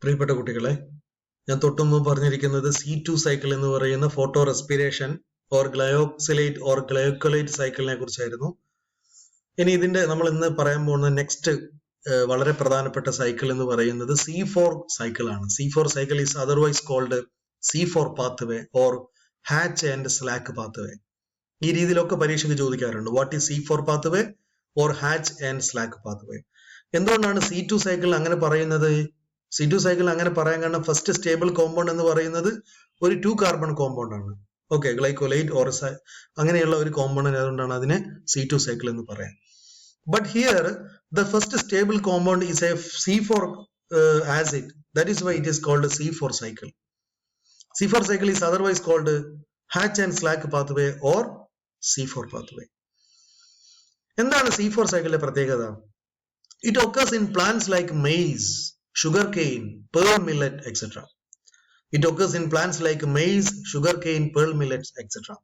പ്രിയപ്പെട്ട കുട്ടികളെ, ഞാൻ തൊട്ടുമുമ്പ് പറഞ്ഞിരിക്കുന്നത് C2 സൈക്കിൾ എന്ന് പറയുന്ന ഫോട്ടോ റെസ്പിറേഷൻ ഓർ ഗ്ലയോക്സിലേറ്റ് ഓർ ഗ്ലയോക്കൊലേറ്റ് സൈക്കിളിനെ കുറിച്ചായിരുന്നു. ഇനി ഇതിന്റെ നമ്മൾ ഇന്ന് പറയാൻ പോകുന്ന നെക്സ്റ്റ് വളരെ പ്രധാനപ്പെട്ട സൈക്കിൾ എന്ന് പറയുന്നത് C4 സൈക്കിൾ ആണ്. C4 cycle is otherwise called C4 pathway or Hatch and Slack pathway. ഈ രീതിയിലൊക്കെ പരീക്ഷയ്ക്ക് ചോദിക്കാറുണ്ട്. What is C4 pathway or Hatch and Slack pathway? എന്തുകൊണ്ടാണ് C2 സൈക്കിൾ അങ്ങനെ പറയുന്നത്? C2 സൈക്കിൾ അങ്ങനെ പറയാൻ കാരണം ഫസ്റ്റ് സ്റ്റേബിൾ കോമ്പൗണ്ട് എന്ന് പറയുന്നത് ഒരു 2 കാർബൺ കോമ്പൗണ്ട് ആണ്. ഓക്കെ, ഗ്ലൈക്കോലൈറ്റ് ഓർ അങ്ങനെയുള്ള ഒരു കോമ്പൗണ്ട് ആയതുകൊണ്ടാണ് അതിനെ C2 സൈക്കിൾ എന്ന് പറയാം. But here the first stable compound is a C4 acid. That is why it is called a C4 cycle. C4 cycle is otherwise called Hatch and Slack pathway or C4 pathway. എന്താണ് C4 സൈക്കിളിന്റെ പ്രത്യേകത? It occurs in plants like maize, sugarcane, pearl millet, etc. It occurs in plants like maize, sugarcane, pearl millet, etc.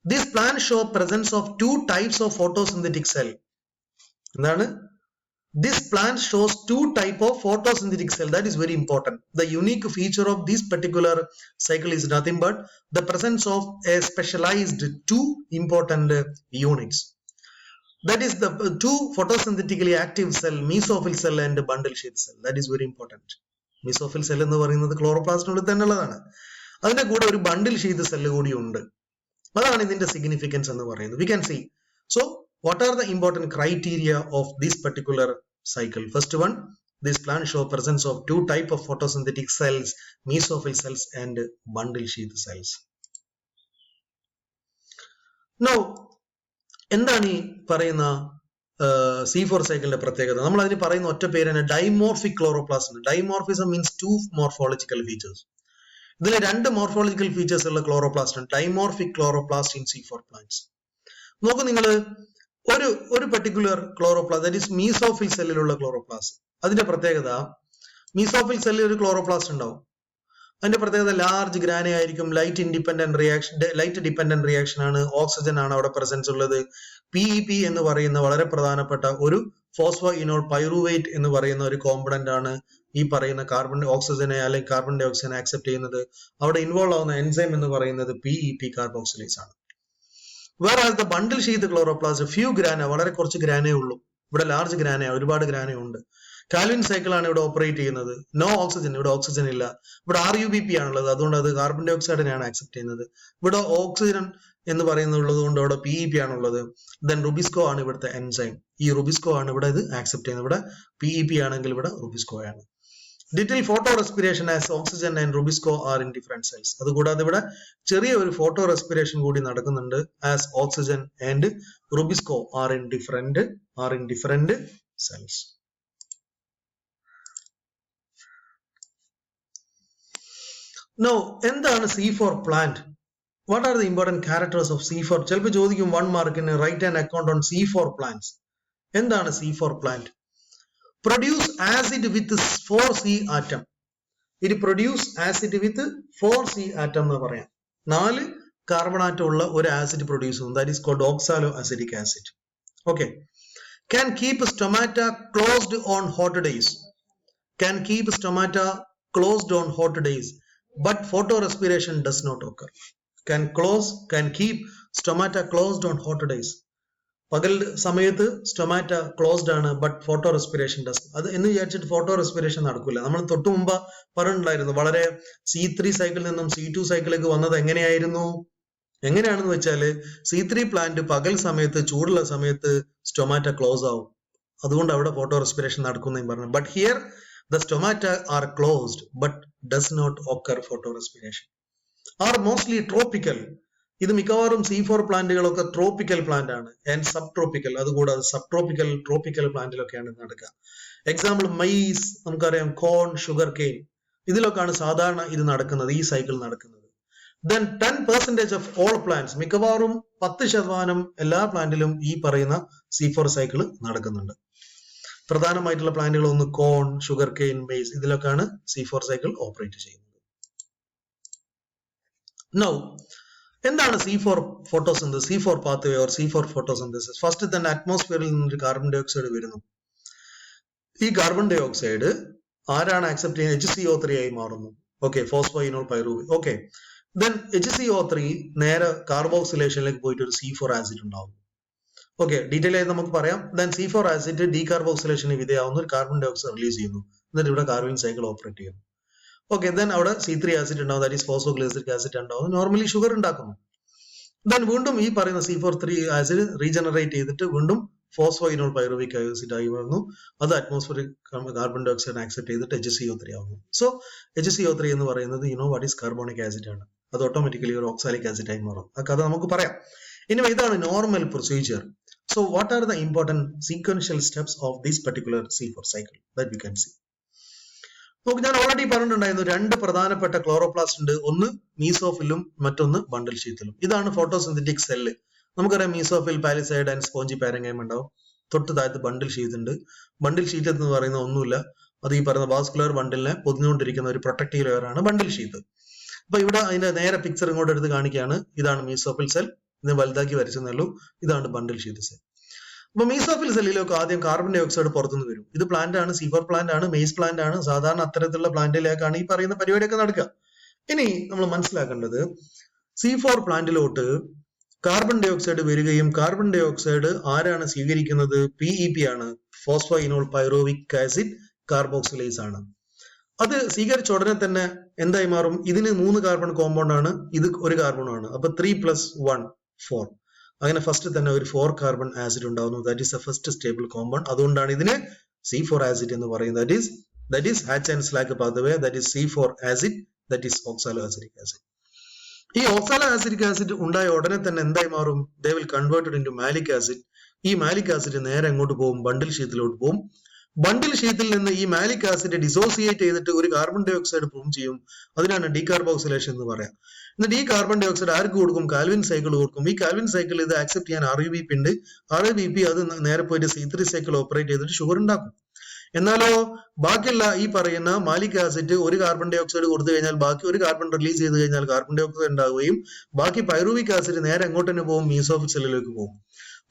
These plants show presence of two types of photosynthetic cell. എന്താണ്? This plant shows two type of photosynthetic cell. That is very important. The unique feature of this particular cycle is nothing but the presence of a specialized two important units. That is the two photosynthetically active cell, mesophyll cell and bundle shaped cell. That is very important. Mesophyll cell എന്ന് പറയുന്നത് ക്ലോറോപ്ലാസ്റ്റിനുള്ളിൽ തന്നെ ഉള്ളതാണ്. അതിന്റെ കൂടെ ഒരു bundle sheath cell കൂടി ഉണ്ട്. അതാണ് ഇതിന്റെ സിഗ്നിഫിക്കൻസ് എന്ന് പറയുന്നത്. We can see. So what are the important criteria of this particular cycle? First one, this plant show presence of two type of photosynthetic cells, mesophyll cells and bundle sheath cells. Now, എന്താണ് ഈ പറയുന്ന C4 സൈക്കിളിന്റെ പ്രത്യേകത? നമ്മൾ അതിന് പറയുന്ന ഒറ്റ പേരാണ് dimorphic chloroplast. Dimorphism means two morphological features. ഇതിൽ രണ്ട് മോർഫോളജിക്കൽ ഫീച്ചേഴ്സ് ഉള്ള ക്ലോറോപ്ലാസ്റ്റ് ആണ്. Dimorphic chloroplast in C4 plants. നോക്കൂ നിങ്ങൾ, ഒരു particular chloroplast, that is mesophyll സെല്ലിലുള്ള ക്ലോറോപ്ലാസ്റ്റ്. അതിന്റെ പ്രത്യേകത, മീസോഫിൽ സെല്ലിൽ ഒരു ക്ലോറോപ്ലാസ്റ്റ് ഉണ്ടാവും. അതിന്റെ പ്രത്യേകത ലാർജ് ഗ്രാനെ ആയിരിക്കും. ലൈറ്റ് ഡിപെൻഡന്റ് റിയാക്ഷൻ ആണ്. ഓക്സിജൻ ആണ് അവിടെ പ്രസൻസ് ഉള്ളത്. PEP എന്ന് പറയുന്ന വളരെ പ്രധാനപ്പെട്ട ഒരു ഫോസ്ഫോ ഇനോൾ പൈറുവേറ്റ് എന്ന് പറയുന്ന ഒരു കോമ്പണന്റ് ആണ് ഈ പറയുന്ന ഓക്സിജനെ അല്ലെങ്കിൽ കാർബൺ ഡൈ ഓക്സൈഡിനെ ആക്സെപ്റ്റ് ചെയ്യുന്നത്. അവിടെ ഇൻവോൾവ് ആവുന്ന എൻസൈം എന്ന് പറയുന്നത് PEP കാർബോക്സിലേസ് ആണ്. Whereas the bundle sheath chloroplast, few grana, വളരെ കുറച്ച് ഗ്രാനേ ഉള്ളൂ. ഇവിടെ ലാർജ് ഗ്രാന, ഒരുപാട് ഗ്രാന ഉണ്ട്. കാൽവിൻ സൈക്കിൾ ആണ് ഇവിടെ ഓപ്പറേറ്റ് ചെയ്യുന്നത്. നോ ഓക്സിജൻ, ഇവിടെ ഓക്സിജൻ ഇല്ല. ഇവിടെ RUBP ആണുള്ളത്, അതുകൊണ്ട് അത് കാർബൺ ഡൈ ഓക്സൈഡിനെയാണ് ആക്സെപ്റ്റ് ചെയ്യുന്നത്. ഇവിടെ ഓക്സിജൻ എന്ന് പറയുന്നത് കൊണ്ട് അവിടെ PEP ആണുള്ളത്. ദെൻ റുബിസ്കോ ആണ് ഇവിടുത്തെ എൻസൈം. ഈ റുബിസ്കോ ആണ് ഇവിടെ ഇത് ആക്സെപ്റ്റ് ചെയ്യുന്നത്. ഇവിടെ PEP ആണെങ്കിൽ ഇവിടെ റുബിസ്കോ ആണ്. Little photo respiration as oxygen and rubisco are in different cells. അതുകൂടാതെ ഇവിടെ ചെറിയ ഒരു ഫോട്ടോ റെസ്പിറേഷൻ കൂടി നടക്കുന്നുണ്ട്. As oxygen and rubisco are in different cells. Now, എന്താണ് C4 plant? What are the important characters of C4? ചിലപ്പോൾ ചോദിക്കും 1 മാർക്കിന് write an account on C4 plants. എന്താണ് C4 plant? Produce acid with 4C atom. It produce acid with 4C atom എന്ന് പറയാം. 4 carbon atom ഉള്ള ഒരു acid produce ചെയ്യുന്നു. That is called oxaloacetic acid. Okay. Can keep stomata closed on hot days. Can keep stomata closed on hot days. But photorespiration does not occur. Can keep stomata closed on hot days. പകൽ സമയത്ത് stomata closed ആണ്, but photo respiration does. അത് എന്ന് വിചാരിച്ചിട്ട് photo respiration നടക്കില്ല. നമ്മൾ തൊട്ടു മുമ്പ് പറഞ്ഞിട്ടുണ്ടായിരുന്നു, വളരെ C3 സൈക്കിളിൽ നിന്നും C2 സൈക്കിളിലേക്ക് വന്നത് എങ്ങനെയാണെന്ന് വെച്ചാല് C3 പ്ലാന്റ് പകൽ സമയത്ത്, ചൂടുള്ള സമയത്ത് സ്റ്റൊമാറ്റ ക്ലോസ് ആവും. അതുകൊണ്ട് അവിടെ ഫോട്ടോ റെസ്പിറേഷൻ നടക്കുന്നതും പറഞ്ഞു. But here the stomata are closed but does not occur photorespiration. Are mostly tropical. ഇത് മിക്കവാറും C4 പ്ലാന്റുകളൊക്കെ ട്രോപ്പിക്കൽ പ്ലാന്റ് ആണ്. ആൻഡ് സബ് ട്രോപ്പിക്കൽ, അതുകൂടാതെ സബ് ട്രോപ്പിക്കൽ പ്ലാന്റിലൊക്കെയാണ് നടക്കുക. എക്സാമ്പിൾ മൈസ്, നമുക്കറിയാം, കോൺ, ഷുഗർ കെയിൻ, ഇതിലൊക്കെയാണ് സാധാരണ ഇത് നടക്കുന്നത്, ഈ സൈക്കിൾ നടക്കുന്നത്. ദെൻ 10% ഓഫ് ഓൾ പ്ലാന്റ്സ്, മിക്കവാറും 10% എല്ലാ പ്ലാന്റിലും ഈ പറയുന്ന C4 സൈക്കിൾ നടക്കുന്നുണ്ട്. പ്രധാനമായിട്ടുള്ള പ്ലാന്റുകൾ ഒന്ന് കോൺ, ഷുഗർ കെയിൻ, മൈസ്, ഇതിലൊക്കെയാണ് C4 സൈക്കിൾ ഓപ്പറേറ്റ് ചെയ്യുന്നത്. Now, എന്താണ് C4 photosynthesis, C4 pathway or C4 photosynthesis? First തന്നെ അറ്റ്മോസ്ഫിയറിൽ നിന്നൊരു കാർബൺ ഡൈ ഓക്സൈഡ് വരുന്നു. ഈ കാർബൺ ഡൈ ഓക്സൈഡ് ആരാണ് ആക്സെപ്റ്റ് ചെയ്യുന്നത്? HCO3 ആയി മാറുന്നു. Okay, phosphoenolpyruvate. Okay, then HCO3 നേരെ കാർബോക്സിലേഷനിലേക്ക് പോയിട്ട് ഒരു C4 ആസിഡ് ഉണ്ടാവും. ഓക്കെ, ഡീറ്റെയിൽ ആയി നമുക്ക് പറയാം. ദെൻ C4 ആസിഡ് ഡീകാർബോക്സിലേഷന് വിധേയമാവുന്ന ഒരു കാർബൺ ഡൈ ഓക്സൈഡ് റിലീസ് ചെയ്യുന്നു. എന്നിട്ട് ഇവിടെ കാർബൺ സൈക്കിൾ ഓപ്പറേറ്റ് ചെയ്യുന്നു. ഓക്കെ, ദെൻ അവിടെ C3 ആസിഡ് ഉണ്ടാവും, ദാറ്റ് ഈസ് ഫോസ്ഫോഗ്ലിസറിക് ആസിഡ് ഉണ്ടാവും, നോർമലി ഷുഗർ ഉണ്ടാക്കുന്നു. ദെൻ വീണ്ടും ഈ പറയുന്ന C4 ആസിഡ് റീജനറേറ്റ് ചെയ്തിട്ട് വീണ്ടും ഫോസ്ഫോയിനോൾ പൈറുവിക് ആസിഡ് ആയി വരുന്നു. അത് atmospheric carbon dioxide accept ചെയ്തിട്ട് HCO3 ആവുന്നു. സോ HCO3 എന്ന് പറയുന്നത് വാട്ട് ഈസ് കാർബോണിക് ആസിഡ് ആണ്. അത് ഓട്ടോമാറ്റിക്കലി ഒരു ഓക്സാലിക് ആസിഡ് ആയി മാറും. ആ കഥ നമുക്ക് പറയാം. ഇനി ഇതാണ് normal procedure. So what are the important sequential steps of this particular C4 cycle that we can see. നമുക്ക് ഞാൻ ഓൾറെഡി പറഞ്ഞിട്ടുണ്ടായിരുന്നു, രണ്ട് പ്രധാനപ്പെട്ട ക്ലോറോപ്ലാസ്റ്റ് ഉണ്ട്. ഒന്ന് മീസോഫിലും മറ്റൊന്ന് ബണ്ടിൽ ഷീത്തിലും. ഇതാണ് ഫോട്ടോസിന്തറ്റിക് സെല്ല്. നമുക്കറിയാം മീസോഫിൽ, പാലിസൈഡ് ആൻഡ് സ്പോഞ്ചി പാരങ്കൈം ഉണ്ടാവും. തൊട്ട് താഴത്ത് ബണ്ടിൽ ഷീത്ത് ഉണ്ട്. ബണ്ടിൽ ഷീറ്റ് എന്ന് പറയുന്ന ഒന്നുമില്ല, അത് ഈ പറയുന്ന വാസ്കുലർ ബണ്ടിലിനെ പൊതിഞ്ഞുകൊണ്ടിരിക്കുന്ന ഒരു പ്രൊട്ടക്റ്റീവ് ലെയർ ആണ് ബണ്ടിൽ ഷീത്ത്. അപ്പൊ ഇവിടെ അതിന്റെ നേരെ പിക്ചർ ഇങ്ങോട്ട് എടുത്ത് കാണിക്കുകയാണ്. ഇതാണ് മീസോഫിൽ സെൽ, ഇത് വലുതാക്കി വരച്ചെന്നേ ഉള്ളൂ. ഇതാണ് ബണ്ടിൽ ഷീത്ത് സെൽ. അപ്പൊ മീസോഫിൽ സെല്ലിലൊക്കെ ആദ്യം കാർബൺ ഡൈ ഓക്സൈഡ് പുറത്തുനിന്ന് വരും. ഇത് പ്ലാന്റ് ആണ്, C4 പ്ലാന്റ് ആണ്, മെയ്സ് പ്ലാന്റ് ആണ്. സാധാരണ അത്തരത്തിലുള്ള പ്ലാന്റിലേക്കാണ് ഈ പറയുന്ന പരിപാടിയൊക്കെ നടക്കുക. ഇനി നമ്മൾ മനസ്സിലാക്കേണ്ടത്, C4 പ്ലാന്റിലോട്ട് കാർബൺ ഡൈ ഓക്സൈഡ് വരികയും കാർബൺ ഡൈ ഓക്സൈഡ് ആരാണ് സ്വീകരിക്കുന്നത്? PEP ആണ്, ഫോസ്ഫോയിനോൾ പൈറുവിക് ആസിഡ് കാർബോക്സിലേസ് ആണ്. അത് സ്വീകരിച്ച ഉടനെ തന്നെ എന്തായി മാറും? ഇതിന് 3 കാർബൺ കോമ്പൗണ്ട് ആണ്, ഇത് ഒരു കാർബൺ ആണ്. അപ്പൊ 3 + 1 4. അങ്ങനെ ഫസ്റ്റ് തന്നെ ഒരു 4 കാർബൺ ആസിഡ് ഉണ്ടാവുന്നു. That is the first stable compound. അതുകൊണ്ടാണ് ഇതിനെ C4 ആസിഡ് എന്ന് പറയുന്നത്. That is hatch and Slack pathway. That is C4 acid, that is oxalo acidic acid. ഈ ഓക്സാലോ ആസിഡിക് ആസിഡ് ഉണ്ടായ ഉടനെ തന്നെ എന്തായി മാറും? They will converted into malic acid. ഈ മാലിക് ആസിഡ് നേരെ എങ്ങോട്ട് പോകും? ബണ്ടിൽ ഷീത്തിലോട്ട് പോകും. ബണ്ടിൽ ഷീത്തിൽ നിന്ന് ഈ മാലിക് ആസിഡ് ഡിസോസിയേറ്റ് ചെയ്തിട്ട് ഒരു കാർബൺ ഡൈ ഓക്സൈഡ് ഫോം ചെയ്യും. അതിനാണ് ഡീകാർബോക്സിലേഷൻ എന്ന് പറയാം. എന്നിട്ട് ഈ കാർബൺ ഡൈ ഓക്സൈഡ് ആർക്ക് കൊടുക്കും? കാൽവിൻ സൈക്കിൾ കൊടുക്കും. ഈ കാൽവിൻ സൈക്കിൾ ഇത് ആക്സെപ്റ്റ് ചെയ്യാൻ RUBP ഉണ്ട്. RUBP അത് നേരെ പോയിട്ട് C3 സൈക്കിൾ ഓപ്പറേറ്റ് ചെയ്തിട്ട് ഷുഗർ ഉണ്ടാക്കും. എന്നാലോ ബാക്കിയുള്ള ഈ പറയുന്ന മാലിക് ആസിഡ് ഒരു കാർബൺ ഡൈ ഓക്സൈഡ് കൊടുത്തു കഴിഞ്ഞാൽ ബാക്കി ഒരു കാർബൺ റിലീസ് ചെയ്ത് കഴിഞ്ഞാൽ കാർബൺ ഡൈ ഓക്സൈഡ് ഉണ്ടാവുകയും ബാക്കി പൈറുവിക് ആസിഡ് നേരെ എങ്ങോട്ട് തന്നെ പോകും? മീസോഫിൽ സെല്ലിലേക്ക് പോകും.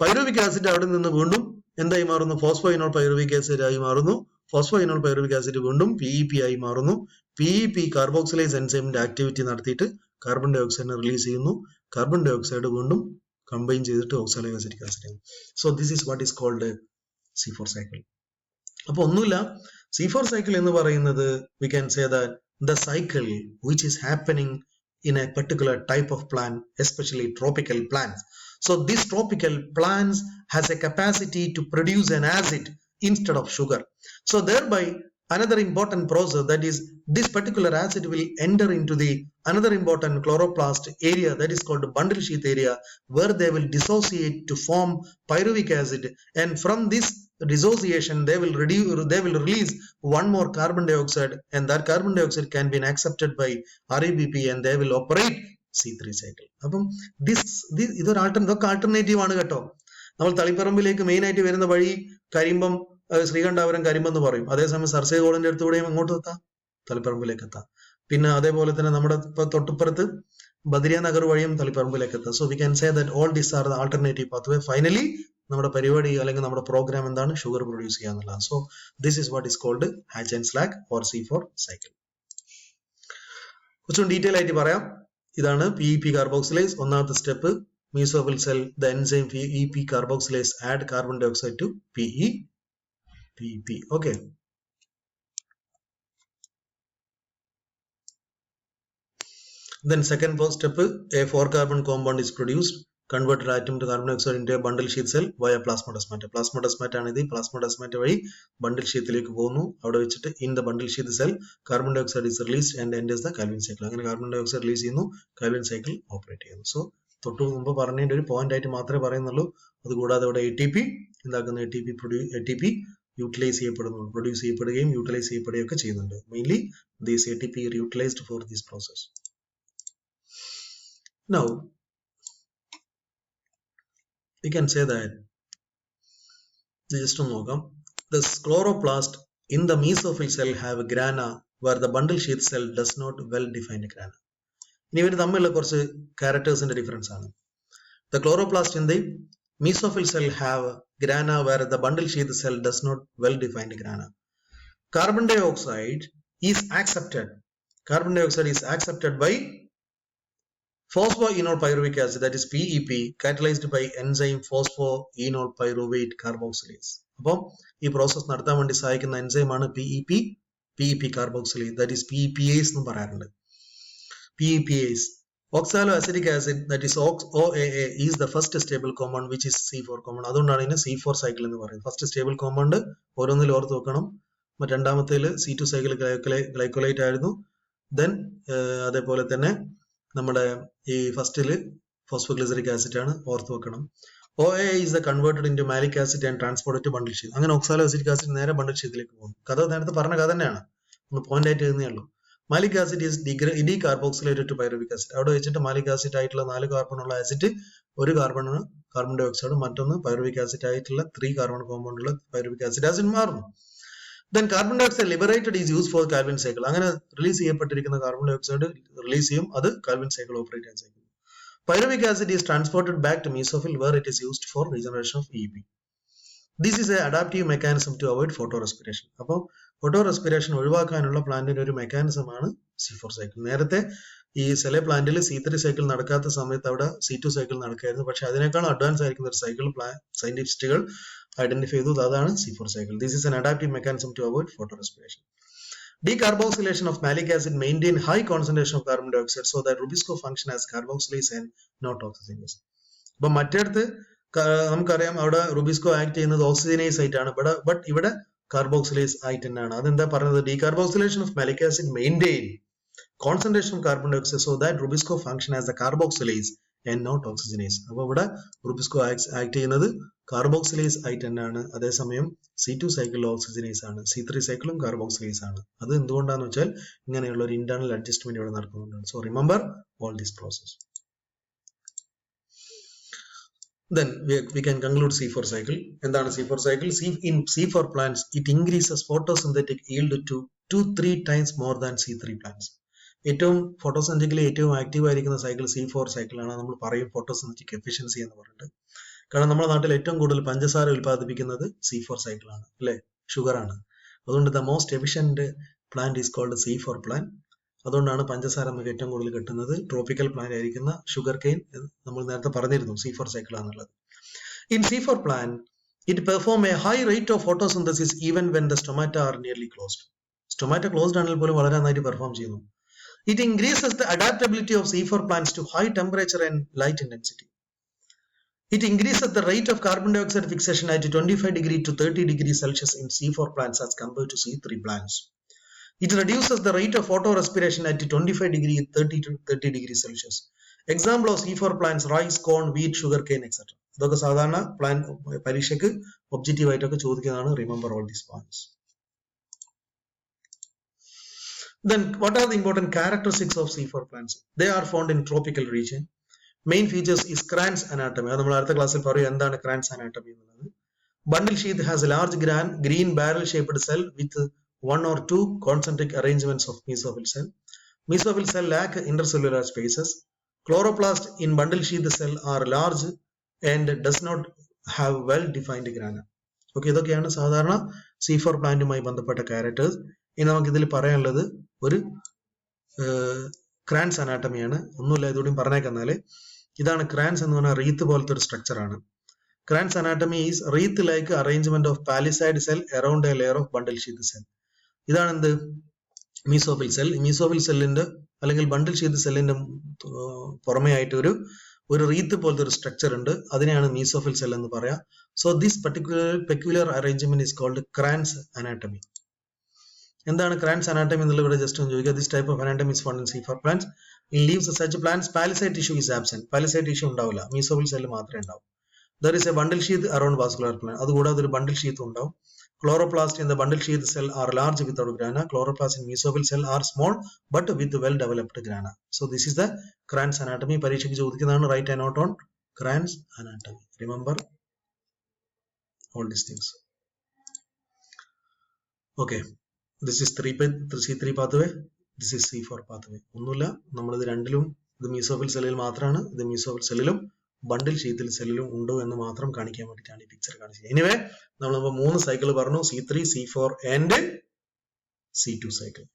പൈറുവിക് ആസിഡ് അവിടെ നിന്ന് വീണ്ടും എന്തായി മാറുന്നു? ഫോസ്ഫോയിനോൾ പൈറുവിക് ആസിഡ് ആയി മാറുന്നു. ഫോസ്ഫോയിനോൾ പൈറുവിക് ആസിഡ് വീണ്ടും PEP ആയി മാറുന്നു. PEP കാർബോക്സിലേസ് എൻസൈമിന്റെ ആക്ടിവിറ്റി നടത്തിയിട്ട് കാർബൺ ഡൈ ഓക്സൈഡിനെ റിലീസ് ചെയ്യുന്നു. കാർബൺ ഡൈ ഓക്സൈഡ് വീണ്ടും കമ്പൈൻ ചെയ്തിട്ട് ഓക്സാലിക് ആസിഡിക് ആസിഡ് ആണ്. So this is what is called C4 cycle. അപ്പൊ ഒന്നുമില്ല, C4 സൈക്കിൾ എന്ന് പറയുന്നത് we can say that the cycle which is happening in a particular type of plant, especially tropical plants. So these tropical plants has a capacity to produce an acid instead of sugar. So thereby another important process, that is this particular acid will enter into the another important chloroplast area, that is called bundle sheath area, where they will dissociate to form pyruvic acid, and from this dissociation they will release one more carbon dioxide, and that carbon dioxide can be accepted by RUBP and they will operate C3 cycle. അപ്പം ഇതൊരു alternative ആണ് കേട്ടോ. നമ്മൾ തളിപ്പറമ്പിലേക്ക് main ആയിട്ട് വരുന്ന വഴി കരിമ്പം, ശ്രീകണ്ഠാപുരം കരിമ്പം എന്ന് പറയും. അതേസമയം സർസേ കോളിന്റെ അടുത്തുകൂടെയും എങ്ങോട്ട് എത്താം? തളിപ്പറമ്പിലേക്ക് എത്താം. പിന്നെ അതേപോലെ തന്നെ നമ്മുടെ തൊട്ടുപ്പുറത്ത് ബദരിയ നഗർ വഴിയും തളിപ്പറമ്പിലേക്ക് എത്താം. So we can say that all these are the alternative pathway. Finally നമ്മുടെ പരിപാടി അല്ലെങ്കിൽ നമ്മുടെ പ്രോഗ്രാം എന്താണ്? ഷുഗർ പ്രൊഡ്യൂസ് ചെയ്യുക എന്നുള്ളതാണ്. So this is what is called Hatch and Slack or C4 cycle. കുറച്ചും ഡീറ്റെയിൽ ആയിട്ട് പറയാം. ഇതാണ് PEP കാർബോക്സിലേസ്. ഒന്നാമത്തെ step, mesophyll cell, the enzyme PEP carboxylase add carbon dioxide to PEP. Okay. Then second step, a 4 carbon compound is produced, converted atom to carbon dioxide into a bundle sheath cell via plasmodesmata. Plasmodesmata ആണ് ഇത്. plasmodesmata വഴി bundle sheathലേക്ക് പോകുന്നു. അവിടെ വെച്ചിട്ട് in the bundle sheath cell carbon dioxide is released and enters the Calvin cycle. അങ്ങനെ carbon dioxide release ചെയ്യുന്നു, Calvin cycle operate ചെയ്യുന്നു. So തൊട്ട് മുമ്പ് പറഞ്ഞതിന്റെ ഒരു പോയിന്റ് ആയിട്ട് മാത്രമേ പറയുന്നുള്ളൂ. അതുകൂടാതെ ഇവിടെ ATP എന്താക്കുന്ന ATP യൂട്ടിലൈസ് ചെയ്യപ്പെടുന്നു, പ്രൊഡ്യൂസ് ചെയ്യപ്പെടുകയും യൂട്ടിലൈസ് ചെയ്യപ്പെടുകയും ഒക്കെ ചെയ്യുന്നുണ്ട്. Mainly these ATP are utilized for this process. Now we can say that just നോക്കാം, the chloroplast in the mesophyll cell have grana where the bundle sheath cell does not well defined grana. ഇനി ഇവർ തമ്മിലുള്ള കുറച്ച് ക്യാരക്ടേഴ്സിന്റെ difference ആണ്. The chloroplast in the mesophyll cell have grana where the bundle sheath cell does not well defined grana. carbon dioxide is accepted. Carbon dioxide is accepted by phosphoenol pyruvic acid, that is PEP, catalyzed by enzyme phosphoenol pyruvate carboxylase. അപ്പോൾ ഈ process നടത്താൻ വേണ്ടി സഹായിക്കുന്ന എൻസൈമാണ് PEP carboxylase, that is PEPase എന്ന് പറയാറുണ്ട്. PEPase. Oxaloacetic acid, that is OAA, is the first stable compound which is C4 compound. അതുകൊണ്ടാണ് ഇതിനെ C4 cycle എന്ന് പറയുന്നത്. ഫസ്റ്റ് സ്റ്റേബിൾ കോമ്പൗണ്ട് ഓരോന്നിൽ ഓർത്ത് വെക്കണം. രണ്ടാമത്തേൽ C2 സൈക്കിൾ ഗ്ലൈക്കോലൈറ്റ് ആയിരുന്നു. ദെൻ അതേപോലെ തന്നെ നമ്മുടെ ഈ ഫസ്റ്റില് ഫോസ്ഫോഗ്ലിസറിക് ആസിഡ് ആണ്, ഓർത്ത് വെക്കണം. OAA is the converted into malic acid and transported to bundle sheath. അങ്ങനെ oxaloacetic acid നേരെ ബണ്ടിൽ ഷീത്തിലേക്ക് പോകും. കഥ നേരത്തെ പറഞ്ഞ കഥ തന്നെയാണ്, ഒന്ന് പോയിന്റ് ആയിട്ട് എഴുതുന്നേ ഉള്ളൂ. Malic acid is decarboxylated to pyruvic acid. അവിടെ വെച്ചിട്ട് മാലിക് ആസിഡ് ആയിട്ടുള്ള 4 കാർബൺ ഉള്ള ആസിഡ്, ഒരു കാർബൺ ഡൈ ഓക്സൈഡ്, മറ്റൊന്ന് പൈറുവിക് ആസിഡ് ആയിട്ടുള്ള 3 കാർബൺ കോമ്പൗണ്ട് ഉള്ള പൈറുവിക് ആസിഡ് മാറുന്നു. Then carbon dioxide liberated is used for Calvin cycle. അങ്ങനെ റിലീസ് ചെയ്യപ്പെട്ടിരിക്കുന്ന കാർബൺ ഡൈ ഓക്സൈഡ് റിലീസ് ചെയ്യും, അത് കാൽവിൻ സൈക്കിൾ ഓപ്പറേറ്റ് ചെയ്യാൻ സാധിക്കും. Pyruvic acid is transported back to mesophyll where it is used for regeneration of PEP. This is an adaptive mechanism to avoid photorespiration. അപ്പോൾ photorespiration ഒഴിവാക്കാനുള്ള പ്ലാന്റിന്റെ ഒരു mechanism ആണ് C4 cycle. നേരത്തെ ഈ സെലെ പ്ലാന്റിൽ C3 സൈക്കിൾ നടക്കാത്ത സമയത്ത് അവിടെ C2 സൈക്കിൾ നടക്കായിരുന്നു. പക്ഷെ അതിനേക്കാൾ അഡ്വാൻസ് ആയിരിക്കുന്ന ഒരു സൈക്കിൾ സയന്റിസ്റ്റുകൾ ഐഡന്റിഫൈ ചെയ്തു, അതാണ് C4 cycle. This is an adaptive mechanism to avoid photorespiration. Decarboxylation of malic acid maintain high concentration of carbon dioxide so that Rubisco function as carboxylase and not oxygenase. അപ്പൊ മറ്റേടത്ത് നമുക്കറിയാം അവിടെ RuBisCO act ചെയ്യുന്നത് ഓക്സിജനൈസ് ആയിട്ടാണ്, but ഇവിടെ carboxylase ആയിട്ട് തന്നെയാണ്. അതെന്താ പറയുന്നത്? Decarboxylation of malic acid maintain concentration of carbon dioxide so that rubisco function as a carboxylase and not oxygenase. അപ്പൊ ഇവിടെ റുബിസ്കോ ആക്ട് ചെയ്യുന്നത് കാർബോക്സിലേസ് ആയിട്ട് തന്നെയാണ്. അതേസമയം C2 സൈക്കിൾ ഓക്സിജനൈസ് ആണ്, C3 സൈക്കിളും കാർബോക്സിലേസ് ആണ്. അത് എന്തുകൊണ്ടാന്ന് വെച്ചാൽ ഇങ്ങനെയുള്ള ഒരു ഇന്റേണൽ അഡ്ജസ്റ്റ്മെന്റ് ഇവിടെ നടക്കുന്നുണ്ട്. So remember all this process. Then we can conclude C4 cycle. എന്താണ് C4 cycle? In C4 plants, it increases photosynthetic yield to 2-3 times more than C3 plants. ഏറ്റവും ഫോട്ടോസിന്തറ്റിക്കലി ഏറ്റവും ആക്റ്റീവ് ആയിരിക്കുന്ന സൈക്കിൾ C4 സൈക്കിൾ ആണ്. നമ്മൾ പറയും photosynthetic efficiency എന്ന് പറഞ്ഞിട്ട്. കാരണം നമ്മുടെ നാട്ടിൽ ഏറ്റവും കൂടുതൽ പഞ്ചസാര ഉൽപ്പാദിപ്പിക്കുന്നത് C4 സൈക്കിൾ ആണ്, അല്ലെ? ഷുഗർ ആണ്. അതുകൊണ്ട് the most efficient plant is called C4 plant. അതുകൊണ്ടാണ് പഞ്ചസാര നമുക്ക് ഏറ്റവും കൂടുതൽ കിട്ടുന്നത്. ട്രോപ്പിക്കൽ പ്ലാന്റ് ആയിരിക്കുന്ന ഷുഗർ കെയിൻ നമ്മൾ നേരത്തെ പറഞ്ഞിരുന്നു C4 സൈക്കിൾ ആണെന്നുള്ളത്. In C4 plant it perform a high rate of photosynthesis even when the stomata are nearly closed. Stomata closed ആണെങ്കിൽ പോലും വളരെ നന്നായിട്ട് പെർഫോം ചെയ്യുന്നു. It increases the adaptability of C4 plants to high temperature and light intensity. It increases the rate of carbon dioxide fixation at 25 degree to 30 degrees Celsius in C4 plants as compared to C3 plants. It reduces the rate of photorespiration at 25 degree 30 to 30 degrees Celsius. Example of C4 plants: rice, corn, wheat, sugar cane, etc. ഇതൊക്കെ സാധാരണ plan പരീക്ഷയ്ക്ക് objective ആയിട്ടൊക്കെ ചോദിക്കുന്നതാണ്. Remember all these points. Then what are the important characteristics of C4 plants? They are found in tropical region. Main features is Kranz anatomy. അത് നമ്മൾ അടുത്ത ക്ലാസ്സിൽ പറയും എന്താണ് Kranz anatomy എന്നുള്ളത്. Bundle sheath has a large green barrel shaped cell with 1 or 2 concentric arrangements of mesophyll cell. Mesophyll cell lack intercellular spaces. Chloroplast in bundle sheath cell are large and does not have well defined grana. Okay, ഇതൊക്കെയാണ് സാധാരണ C4 പ്ലാന്റുമായി ബന്ധപ്പെട്ട characters. ഇനി നമുക്ക് ഇതിൽ പറയാനുള്ളത് ഒരു Kranz അനാട്ടമിയാണ്. ഒന്നുമില്ല, ഇതുകൂടിയും പറഞ്ഞേക്കെന്നാല് ഇതാണ് ക്രാൻസ് എന്ന് പറഞ്ഞാൽ റീത്ത് പോലത്തെ ഒരു സ്ട്രക്ചർ ആണ്. Kranz anatomy is wreath like arrangement of palisade cell around A layer of bundle sheath cell. ഇതാണ് എന്ത്? Mesophyll cell. മീസോഫിൽ സെല്ലിന്റെ അല്ലെങ്കിൽ ബണ്ടിൽ ഷീത്ത് സെല്ലിന്റെ പുറമെ ആയിട്ട് ഒരു റീത്ത് പോലത്തെ ഒരു സ്ട്രക്ചർ ഉണ്ട്. അതിനെയാണ് മീസോഫിൽ സെൽ എന്ന് പറയാം. So this peculiar arrangement is called Kranz anatomy. എന്താണ് ക്രാൻസ് അനാട്ടമി എന്നുള്ളത് ഇവിടെ ജസ്റ്റ് ഒന്ന് ചോദിക്കുക. This type of anatomy is found in C4 plants. In leaves such plants palisade tissue is absent. Palisade tissue ഉണ്ടാവില്ല, mesophyll cell മാത്രമേ ഉണ്ടാവും. There is a bundle sheath around vascular plant. അതുകൂടാതെ ഒരു bundle sheath ഉണ്ടാവും. Chloroplast in the bundle sheath cell are large without grana. Chloroplast in mesophyll cell are small but with well developed grana. So this is the Kranz anatomy. പരീക്ഷയ്ക്ക് ചോദിക്കുന്നതാണ്. Write a note on Kranz anatomy. Remember all these things. Okay. This is C3 pathway. This is C4 pathway. ഒന്നുമില്ല, നമ്മളിത് രണ്ടിലും ഇത് mesophyll സെല്ലിൽ മാത്രമാണ്. ഇത് mesophyll സെല്ലിലും ബണ്ടിൽ ഷീത്തിൽ സെല്ലിലും ഉണ്ടോ എന്ന് മാത്രം കാണിക്കാൻ വേണ്ടിയിട്ടാണ് ഈ പിക്ചർ കാണിച്ചത്. എനിവേ നമ്മൾ 3 സൈക്കിൾ പറഞ്ഞു. C3, C4 and C2 cycle.